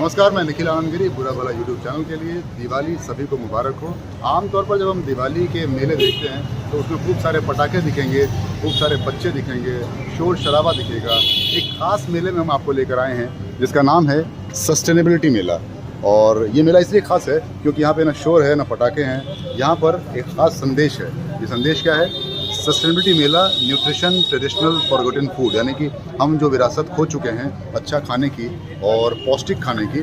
नमस्कार, मैं निखिल आनंदगिरी, बुरा भला यूट्यूब चैनल के लिए दिवाली सभी को मुबारक हो। आमतौर पर जब हम दिवाली के मेले देखते हैं तो उसमें खूब सारे पटाखे दिखेंगे, खूब सारे बच्चे दिखेंगे, शोर शराबा दिखेगा। एक ख़ास मेले में हम आपको लेकर आए हैं जिसका नाम है सस्टेनेबिलिटी मेला। और ये मेला इसलिए ख़ास है क्योंकि यहाँ पे ना शोर है ना पटाखे हैं, यहाँ पर एक ख़ास संदेश है। ये संदेश क्या है? सस्टेनेबिलिटी मेला, न्यूट्रिशन ट्रेडिशनल फॉरगॉटन फूड, यानी कि हम जो विरासत खो चुके हैं अच्छा खाने की और पौष्टिक खाने की,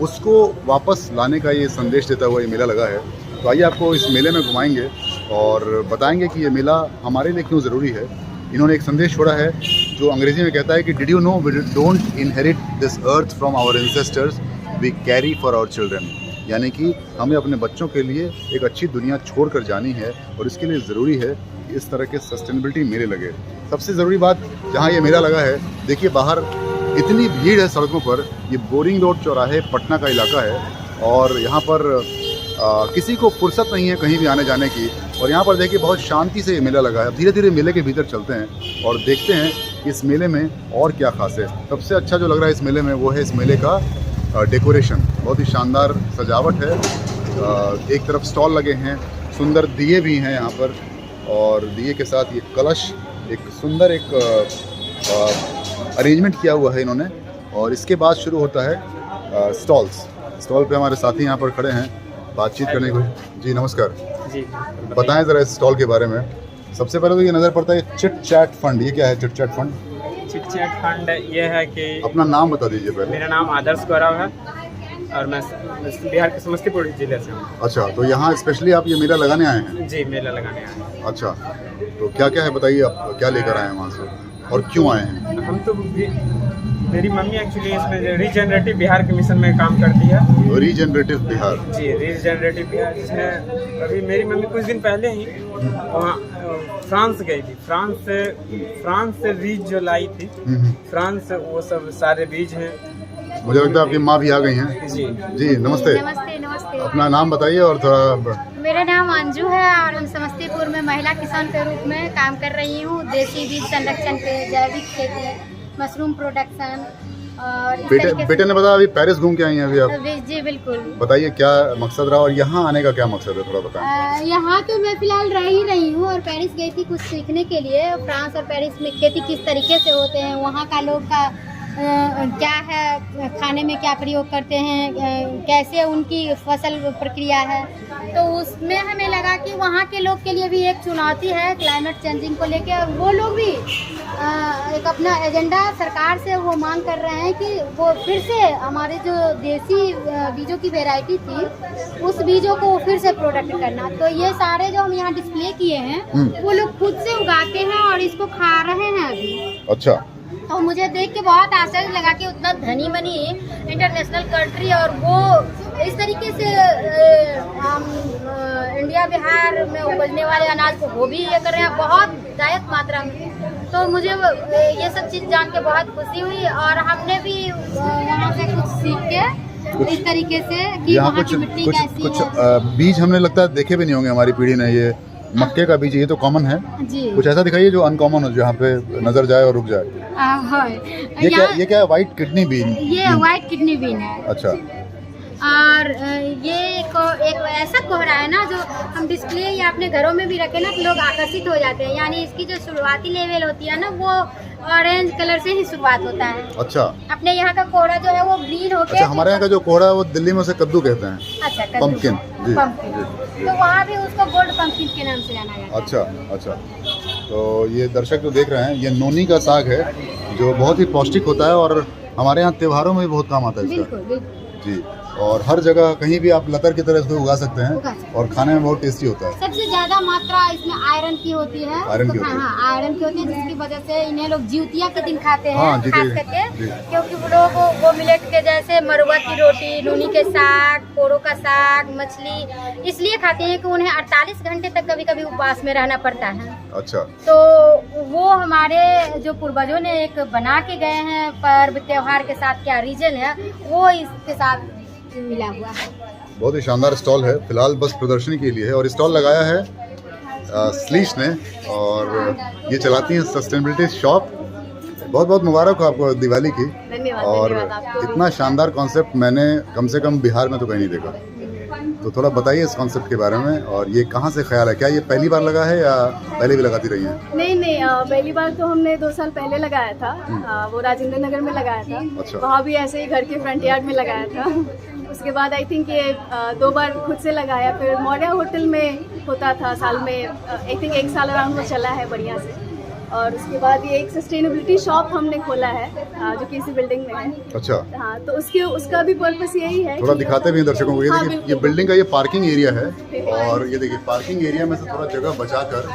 उसको वापस लाने का ये संदेश देता हुआ ये मेला लगा है। तो आइए आपको इस मेले में घुमाएंगे और बताएंगे कि ये मेला हमारे लिए क्यों ज़रूरी है। इन्होंने एक संदेश छोड़ा है जो अंग्रेज़ी में कहता है कि did you know we don't inherit this earth from our ancestors, we carry for our children. यानी कि हमें अपने बच्चों के लिए एक अच्छी दुनिया छोड़ कर जानी है और इसके लिए ज़रूरी है कि इस तरह के सस्टेनेबिलिटी मेले लगे। सबसे ज़रूरी बात, जहाँ ये मेला लगा है, देखिए बाहर इतनी भीड़ है सड़कों पर। ये बोरिंग रोड चौराहे पटना का इलाका है और यहाँ पर किसी को फुर्सत नहीं है कहीं भी आने जाने की। और यहाँ पर देखिए बहुत शांति से ये मेला लगा है। धीरे धीरे मेले के भीतर चलते हैं और देखते हैं कि इस मेले में और क्या खास है। सबसे अच्छा जो लग रहा है इस मेले में वो है इस मेले का डेकोरेशन। बहुत ही शानदार सजावट है। एक तरफ स्टॉल लगे हैं, सुंदर दिए भी हैं यहाँ पर, और दिए के साथ ये कलश, एक सुंदर एक अरेंजमेंट किया हुआ है इन्होंने। और इसके बाद शुरू होता है स्टॉल्स। स्टॉल पे हमारे साथी यहाँ पर खड़े हैं बातचीत करने को। जी नमस्कार जी, बताएं ज़रा इस स्टॉल के बारे में। सबसे पहले तो ये नज़र पड़ता है चिट चैट फंड। ये क्या है chit chat fund? Chit chat fund ये है कि अपना नाम बता दीजिए पहले। मेरा नाम आदर्श गौरव है और मैं बिहार के समस्तीपुर जिले से हूँ। अच्छा, तो यहाँ स्पेशली आप ये मेला लगाने आए हैं? जी, मेला लगाने आए हैं। अच्छा, तो क्या क्या है बताइए, आप क्या लेकर आए हैं वहाँ से और क्यों आए हैं? हम तो मेरी मम्मी एक्चुअली इसमें रीजनरेटिव बिहार के मिशन में काम करती है। रीजनरेटिव बिहार? जी, रीजनरेटिव बिहार, जिसमें अभी मेरी मम्मी कुछ दिन पहले ही वहाँ फ्रांस गई थी। फ्रांस से बीज जो लाई थी, फ्रांस से वो सब सारे बीज हैं। मुझे लगता है आपकी माँ भी आ गई हैं। जी जी नमस्ते। नमस्ते नमस्ते। अपना नाम बताइए और थोड़ा। मेरा नाम अंजू है और हम समस्तीपुर में महिला किसान के रूप में काम कर रही हूँ। देसी बीज संरक्षण पे, जैविक खेती, मशरूम प्रोडक्शन और बेटे ने बताया अभी पेरिस घूम के आई हैं अभी आप? जी बिल्कुल। बताइए क्या मकसद रहा और यहाँ आने का क्या मकसद है, थोड़ा बताएं। यहाँ तो मैं फिलहाल रह ही रही हूँ और पेरिस गई थी कुछ सीखने के लिए। फ्रांस और पेरिस में खेती किस तरीके से होते हैं, वहाँ का लोग का क्या है, खाने में क्या प्रयोग करते हैं, कैसे उनकी फसल प्रक्रिया है, तो उसमें हमें लगा कि वहाँ के लोग के लिए भी एक चुनौती है क्लाइमेट चेंजिंग को लेके। और वो लोग भी एक अपना एजेंडा सरकार से वो मांग कर रहे हैं कि वो फिर से हमारे जो देसी बीजों की वैरायटी थी उस बीजों को फिर से प्रोडक्ट करना। तो ये सारे जो हम यहाँ डिस्प्ले किए हैं वो लोग खुद से उगाते हैं और इसको खा रहे हैं अभी। अच्छा, तो मुझे देख के बहुत आश्चर्य लगा कि उतना धनी बनी इंटरनेशनल कंट्री और वो इस तरीके से हम इंडिया बिहार में उपजने वाले अनाज को वो भी ये कर रहे हैं बहुत दायक मात्रा में। तो मुझे ये सब चीज़ जान के बहुत खुशी हुई और हमने भी वहाँ से कुछ सीख के इस तरीके से कि वहाँ की मिट्टी कैसी है। कुछ बीज हमने लगता है देखे भी नहीं होंगे हमारी पीढ़ी ने। ये मक्के का बीज, ये तो कॉमन है जी। कुछ ऐसा दिखाइए जो अनकॉमन हो, जहाँ पे नजर जाए और रुक जाए। ये क्या है? White kidney bean? ये व्हाइट किडनी बीन है। अच्छा। और ये एक ऐसा कोहरा है ना जो हम डिस्प्ले या अपने घरों में भी रखें ना तो लोग आकर्षित हो जाते हैं। यानी इसकी जो शुरुआती लेवल होती है ना वो ऑरेंज कलर से ही शुरुआत होता है। अच्छा। अपने यहाँ का कोहरा जो है वो ग्रीन होके। अच्छा, हमारे यहाँ का जो कोहरा है वो दिल्ली में उसे कद्दू कहते हैं। अच्छा, कद्दू। पंपकिन। जी, पंपकिन। जी। तो वहाँ भी उसको गोल्ड पंपकिन के नाम से जाना जाता है। अच्छा अच्छा। तो ये दर्शक जो देख रहे हैं, ये नोनी का साग है जो बहुत ही पौष्टिक होता है और हमारे यहाँ त्योहारों में भी बहुत काम आता है इसका। बिल्कुल बिल्कुल जी, और हर जगह कहीं भी आप लतर की तरह इसको उगा सकते हैं और खाने में बहुत टेस्टी होता है। सबसे ज्यादा मात्रा इसमें आयरन की होती है। आयरन की होती है। हाँ, आयरन की होती है जिसकी वजह से इन्हें लोग जिउतिया के दिन खाते हैं। हाँ, खास करके क्योंकि वो लोग वो मिलेट के जैसे मरुआ की रोटी, नूनी के साग, पोरो का साग, मछली इसलिए खाते हैं कि उन्हें 48 घंटे तक कभी कभी उपवास में रहना पड़ता है। अच्छा। तो वो हमारे जो पूर्वजों ने एक बना के गए हैं पर्व त्योहार के साथ क्या रीजन है वो इसके साथ मिला हुआ है। बहुत ही शानदार स्टॉल है, फिलहाल बस प्रदर्शनी के लिए है। और स्टॉल लगाया है स्लीश ने और ये चलाती हैं सस्टेनेबिलिटी शॉप बहुत बहुत मुबारक हो आपको दिवाली की। धन्यवाद और धन्यवाद आपको। इतना शानदार कॉन्सेप्ट मैंने कम से कम बिहार में तो कहीं नहीं देखा। तो थोड़ा बताइए इस कॉन्सेप्ट के बारे में, और ये कहाँ से ख्याल है? क्या ये पहली बार लगा है या पहले भी लगाती रही हैं? नहीं, पहली बार तो हमने 2 साल पहले लगाया था। वो राजेंद्र नगर में लगाया था। अच्छा। वहाँ भी ऐसे ही घर के फ्रंट यार्ड में लगाया था। उसके बाद आई थिंक ये 2 बार खुद से लगाया। फिर मौर्य होटल में होता था साल में, आई थिंक 1 साल अराउंड वो चला है बढ़िया से। और उसके बाद ये एक सस्टेनेबिलिटी शॉप हमने खोला है जो कि इसी बिल्डिंग में है। अच्छा, हाँ, तो उसका भी पर्पस यही है। थोड़ा दिखाते भी हैं दर्शकों को। ये हाँ, देखिए, ये बिल्कुल। बिल्डिंग का ये पार्किंग एरिया है, और ये देखिए पार्किंग एरिया में से थोड़ा जगह बचाकर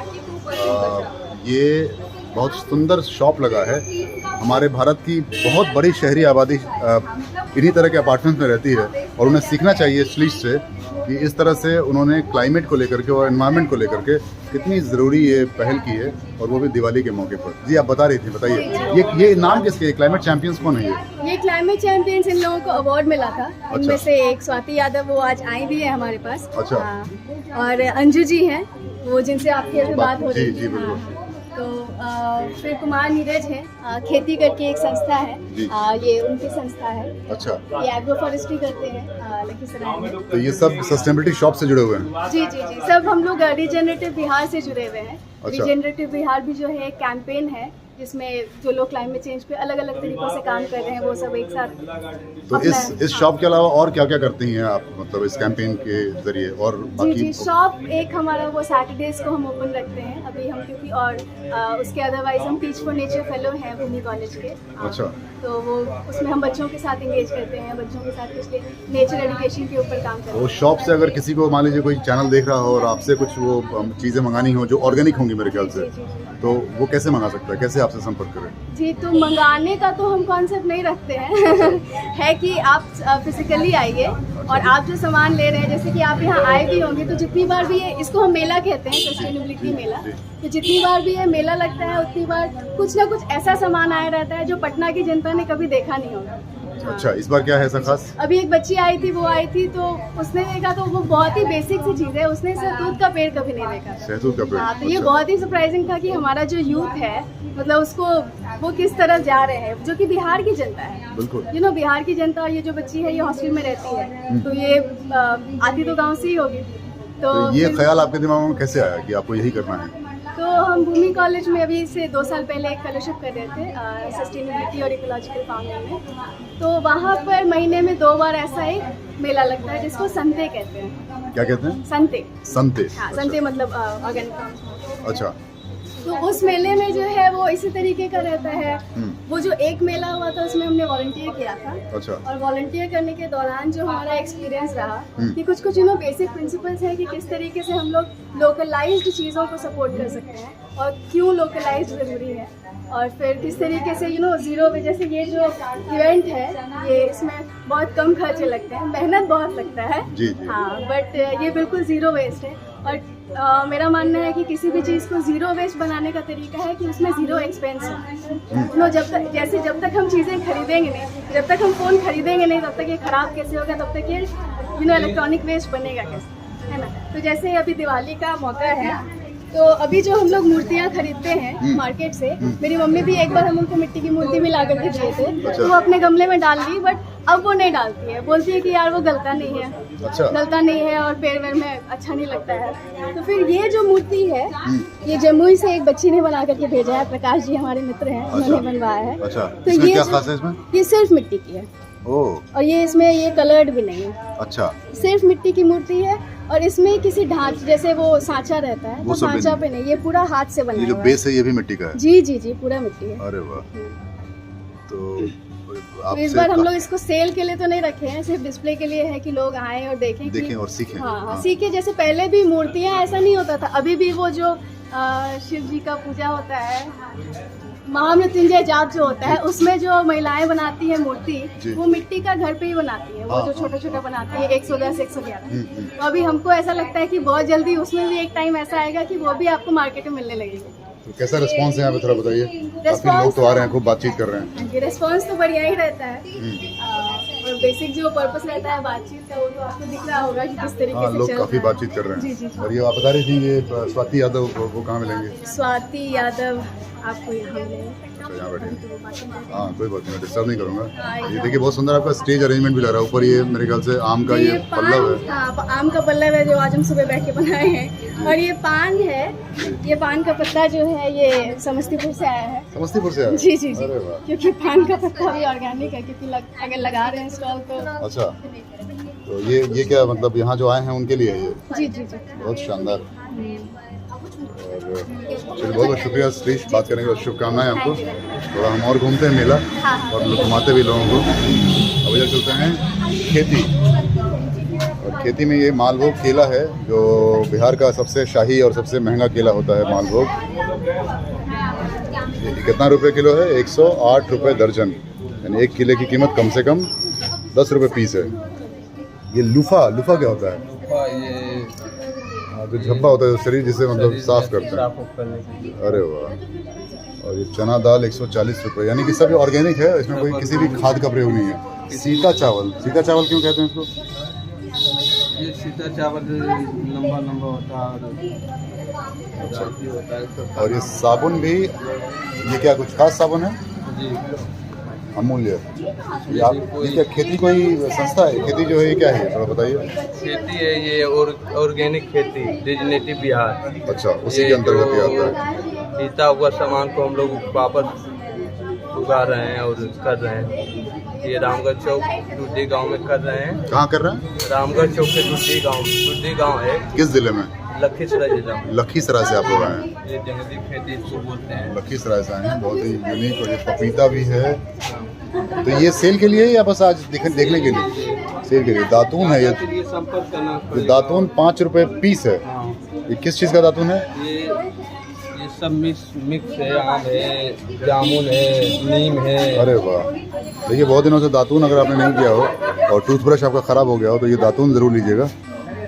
ये बहुत सुंदर शॉप लगा है। हमारे भारत की बहुत बड़ी शहरी आबादी इन्हीं तरह के अपार्टमेंट में रहती है, और उन्हें सीखना चाहिए इस चीज़ से कि इस तरह से उन्होंने क्लाइमेट को लेकर के और एनवायरनमेंट को लेकर के कितनी ज़रूरी ये पहल की है, और वो भी दिवाली के मौके पर। जी आप बता रही थी, बताइए ये नाम किसके? क्लाइमेट चैंपियंस कौन है ये क्लाइमेट चैंपियंस इन लोगों को अवार्ड मिला था। इनमें से एक स्वाति यादव, वो आज आई भी है हमारे पास। अच्छा। हाँ, और अंजू जी हैं, वो जिनसे आपकी अभी बात हो रही जी, जी, बिल्कुल। हाँ। तो फिर कुमार नीरज है, खेती करके एक संस्था है, ये उनकी संस्था है। अच्छा, ये एग्रो फॉरेस्ट्री करते हैं लखीसराय में। तो ये सब सस्टेनेबिलिटी शॉप से जुड़े हुए हैं? जी जी जी, सब हम लोग रिजेनरेटिव बिहार से जुड़े हुए हैं। अच्छा। रिजेनरेटिव बिहार भी जो है एक कैंपेन है जिसमें जो लोग क्लाइमेट चेंज पे अलग अलग तरीकों से काम कर रहे हैं, वो सब एक साथ। तो इस शॉप के अलावा और क्या क्या करती हैं आप, मतलब इस कैंपेन के जरिए? और जी बाकी जी, शॉप एक हमारा वो सैटरडेज को हम ओपन रखते हैं अभी हम, क्योंकि और उसके अदरवाइज हम टीच फॉर नेचर फेलो हैं भूमि कॉलेज के। अच्छा। तो वो उसमें हम बच्चों के साथ एंगेज करते हैं, बच्चों के साथ कुछ नेचर एजुकेशन के ऊपर काम करते हैं। वो शॉप से अगर किसी को मान लीजिए कोई चैनल देख रहा हो और आपसे कुछ वो चीज़ें मंगानी हो जो ऑर्गेनिक होंगी मेरे ख्याल से, तो वो कैसे मंगा सकता है? कैसे आपसे संपर्क करें? जी, तो मंगाने का तो हम कॉन्सेप्ट नहीं रखते हैं है कि आप फिजिकली आइए, और आप जो सामान ले रहे हैं, जैसे कि आप यहाँ आए भी होंगे, तो जितनी बार भी ये, इसको हम मेला कहते हैं, सस्टेनेबिलिटी मेला। तो जितनी बार भी ये मेला लगता है उतनी बार कुछ ना कुछ ऐसा सामान आया रहता है जो पटना की जनता ने कभी देखा नहीं होगा। अच्छा, इस बार क्या है ऐसा खास? अभी एक बच्ची आई थी, वो आई थी तो उसने देखा, तो वो बहुत ही बेसिक सी चीज़ है, उसने शहतूत का पेड़ कभी नहीं देखा था। शहतूत का पेड़? हाँ, तो ये अच्छा। बहुत ही सरप्राइजिंग था कि हमारा जो यूथ है, मतलब उसको वो किस तरफ जा रहे हैं, जो कि बिहार की जनता है। बिल्कुल। बिहार की जनता, ये जो बच्ची है ये हॉस्टल में रहती है, तो ये आती तो गाँव से ही होगी। तो ये फिर- ख्याल आपके दिमाग में कैसे आया कि आपको यही करना है? तो हम भूमि कॉलेज में अभी से 2 साल पहले एक फेलोशिप कर रहे थे सस्टेनेबिलिटी और इकोलॉजिकल फार्मिंग में। तो वहाँ पर महीने में 2 बार ऐसा एक मेला लगता है जिसको संते कहते हैं। क्या कहते हैं? संते। संते? हाँ, संते मतलब ऑर्गेनिक। अच्छा। तो उस मेले में जो है वो इसी तरीके का रहता है। वो जो एक मेला हुआ था उसमें हमने वॉलंटियर किया था। अच्छा। और वॉलंटियर करने के दौरान जो हमारा एक्सपीरियंस रहा कि कुछ कुछ बेसिक प्रिंसिपल्स हैं कि किस तरीके से हम लोग लोकलाइज्ड चीज़ों को सपोर्ट कर सकते हैं और क्यों लोकलाइज्ड ज़रूरी है, और फिर किस तरीके से ज़ीरो वजह से ये जो इवेंट है ये इसमें बहुत कम खर्चे लगते हैं, मेहनत बहुत लगता है। जी, जी। हाँ, बट ये बिल्कुल ज़ीरो वेस्ट है। और मेरा मानना है कि किसी भी चीज़ को ज़ीरो वेस्ट बनाने का तरीका है कि उसमें ज़ीरो एक्सपेंस हो। जब तक हम चीज़ें खरीदेंगे नहीं, जब तक हम फ़ोन खरीदेंगे नहीं, तब तक ये ख़राब कैसे होगा, तब तक ये इलेक्ट्रॉनिक वेस्ट बनेगा कैसे, है ना। तो जैसे अभी दिवाली का मौका है, तो अभी जो हम लोग मूर्तियाँ खरीदते हैं मार्केट से, मेरी मम्मी भी एक बार हम उनको मिट्टी की मूर्ति भी ला करके दिए थे। अच्छा। तो वो अपने गमले में डाल ली, बट अब वो नहीं डालती है, बोलती है कि यार वो गलता नहीं है। अच्छा। गलता नहीं है और पेड़ वेड़ में अच्छा नहीं लगता है। तो फिर ये जो मूर्ति है ये जमुई से एक बच्ची ने बना करके भेजा है, प्रकाश जी हमारे मित्र हैं, उन्होंने बनवाया है। अच्छा। तो इसमें ये क्या जो- खास है इसमें? ये सिर्फ मिट्टी की है, ओह, और ये इसमें ये कलर्ड भी नहीं है, अच्छा। सिर्फ मिट्टी की मूर्ति है। और इसमें किसी ढांचे, जैसे वो सांचा रहता है, वो तो सब भी सांचा पे नहीं, ये पूरा हाथ से बना ये जो हुआ है। बेस है ये भी मिट्टी का है? जी जी जी, पूरा मिट्टी है। अरे वाह। तो तो इस बार हम लोग इसको सेल के लिए तो नहीं रखे हैं, सिर्फ डिस्प्ले के लिए है कि लोग आएं और देखें देखें और सीखें। हाँ, सीखें। जैसे पहले भी मूर्तियाँ ऐसा नहीं होता था, अभी भी वो जो शिव जी का पूजा होता है, महामृत्युंजय जाप जो होता है, उसमें जो महिलाएं बनाती है मूर्ति, वो मिट्टी का घर पे ही बनाती है, वो जो छोटा छोटा बनाती है 110 111। तो अभी हमको ऐसा लगता है कि बहुत जल्दी उसमें भी एक टाइम ऐसा आएगा कि वो भी आपको मार्केट में मिलने लगेगी। तो कैसा रिस्पांस है यहाँ पे, थोड़ा बताइए। काफी लोग तो आ रहे हैं, खूब बातचीत कर रहे हैं। रिस्पॉन्स तो बढ़िया ही रहता है, और बेसिक जो पर्पस रहता है बातचीत का वो तो आपको दिख रहा होगा कि किस तरीके हाँ, से लोग चल काफी रहा है। बातचीत कर रहे जी हैं। जी जी। और ये आप बता रही थी ये स्वाति यादव वो कहाँ मिलेंगे? स्वाति यादव आपको यहाँ मिलेंगे। अच्छा यहाँ बैठे, हाँ कोई बात नहीं, डिस्टर्ब नहीं करूँगा। ये देखिए बहुत सुंदर आपका स्टेज अरेंजमेंट भी लग रहा है। ऊपर ये मेरे ख्याल से आम का ये पल्लव है। हाँ, आम का पल्लव है जो आज हम सुबह बैठ के बनाए हैं। और ये पान है, ये पान का पत्ता जो है ये समस्तीपुर से आया है। समस्तीपुर से आया? जी जी जी, अरे वाह। क्योंकि पान का पत्ता भी ऑर्गेनिक है, क्योंकि अगर लगा रहे हैं स्टॉल तो। अच्छा, तो ये क्या मतलब यहाँ जो आए हैं उनके लिए है ये? जी जी जी, बहुत शानदार। और चलिए बहुत बहुत शुक्रिया श्रीश, बात करने की शुभकामनाएं आपको। थोड़ा हम और घूमते हैं मेला और घुमाते भी लोगों को। अब इधर चलते हैं खेती, और खेती में ये मालभोग केला है जो बिहार का सबसे शाही और सबसे महंगा केला होता है मालभोग। ये कितना रुपए किलो है? 108 रुपये दर्जन, यानी 1 किलो की कीमत कम से कम 10 रुपये पीस है। ये लूफा क्या होता है? ये जो झब्बा होता है, जो शरीर जिसे मतलब साफ करते हैं। अरे वाह। और ये चना दाल 140 रुपये, यानी कि सब ऑर्गेनिक है, इसमें कोई किसी भी खाद का प्रयोग नहीं है। सीता चावल क्यों कहते हैं इसको? ये सीता चावल लंबा होता है। और ये साबुन भी, ये क्या कुछ खास साबुन है? जी, अमूल्य। ये क्या खेती कोई संस्था है? खेती जो है ये क्या है, थोड़ा बताइए। खेती है ये ऑर्गेनिक खेती, रिजनेटिव बिहार। अच्छा, उसी के अंतर्गत ये आता है। बीता हुआ सामान को हम लोग वापस उगा रहे हैं और कर रहे हैं। ये रामगढ़ चौक टूटी गांव में कर रहे हैं। कहाँ कर रहे हैं? रामगढ़ चौक के टूटी गांव है। किस जिले में? लखीसराय जिला में। लखीसराय से आप लोग आए हैं? ये जंगली खेती इसको बोलते हैं। लखीसराय से आए हैं, बहुत ही यूनिक। और ये पपीता भी है। तो ये सेल के लिए या बस आज देखने के लिए? सेल के लिए। दातून है ये संपर्क करना। ये दातून 5 रुपये पीस है। ये किस चीज़ का दातून है? ये सब मिक्स है, आम है, जामुन है, नीम है। अरे वाह। देखिए बहुत दिनों से दातून अगर आपने नहीं किया हो और टूथब्रश आपका ख़राब हो गया हो तो ये दातून ज़रूर लीजिएगा,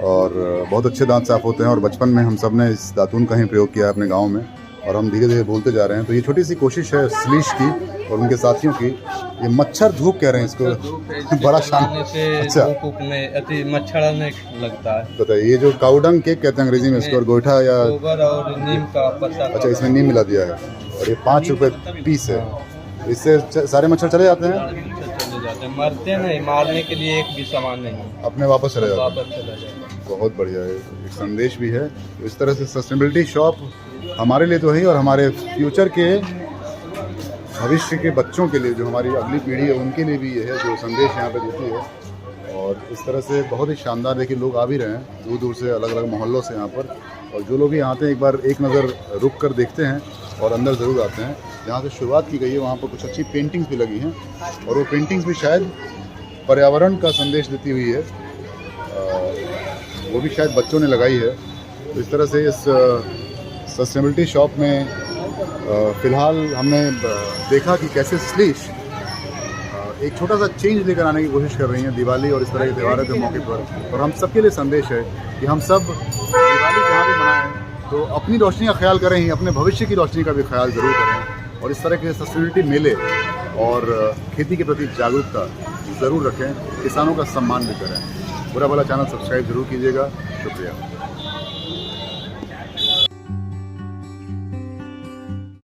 और बहुत अच्छे दांत साफ होते हैं। और बचपन में हम सब ने इस दातून का ही प्रयोग किया है अपने गांव में, और हम धीरे धीरे भूलते जा रहे हैं। तो ये छोटी सी कोशिश है श्लीश की और उनके साथियों की। ये मच्छर धूप कह रहे हैं इसको, बड़ा शान। अच्छा, में मच्छर नहीं लगता है। बताइए, ये जो काउडंग केक कहते हैं अंग्रेजी में इसको, और गोईठा या गोबर और नीम का पत्ता। अच्छा, इसमें नीम मिला दिया है। और ये 5 रुपये पीस है। इससे सारे मच्छर चले जाते हैं? मरते नहीं, मारने के लिए एक भी सामान नहीं, अपने वापस चले जाते हैं। बहुत बढ़िया है, एक संदेश भी है। तो इस तरह से सस्टेनेबिलिटी शॉप हमारे लिए तो है ही, और हमारे फ्यूचर के भविष्य के बच्चों के लिए, जो हमारी अगली पीढ़ी है उनके लिए भी ये है जो संदेश यहाँ पे देती है। और इस तरह से बहुत ही शानदार, देखिए लोग आ भी रहे हैं दूर दूर से, अलग अलग मोहल्लों से यहाँ पर। और जो लोग यहाँ आते हैं एक बार एक नज़र रुक कर देखते हैं और अंदर ज़रूर आते हैं। जहाँ से शुरुआत की गई है वहाँ पर कुछ अच्छी पेंटिंग्स भी लगी हैं, और वो पेंटिंग्स भी शायद पर्यावरण का संदेश देती हुई है, वो भी शायद बच्चों ने लगाई है। तो इस तरह से इस सस्टेनेबिलिटी शॉप में फ़िलहाल हमने देखा कि कैसे श्लीश एक छोटा सा चेंज लेकर आने की कोशिश कर रही हैं दिवाली और इस तरह के त्योहारों के मौके पर। और हम सबके लिए संदेश है कि हम सब दिवाली जहाँ भी मनाएं तो अपनी रोशनी का ख्याल करें ही, अपने भविष्य की रोशनी का भी ख्याल ज़रूर करें, और इस तरह के सस्टेनेबिलिटी मेले और खेती के प्रति जागरूकता ज़रूर रखें, किसानों का सम्मान भी करें। बुरा भला चैनल सब्सक्राइब जरूर कीजिएगा। शुक्रिया।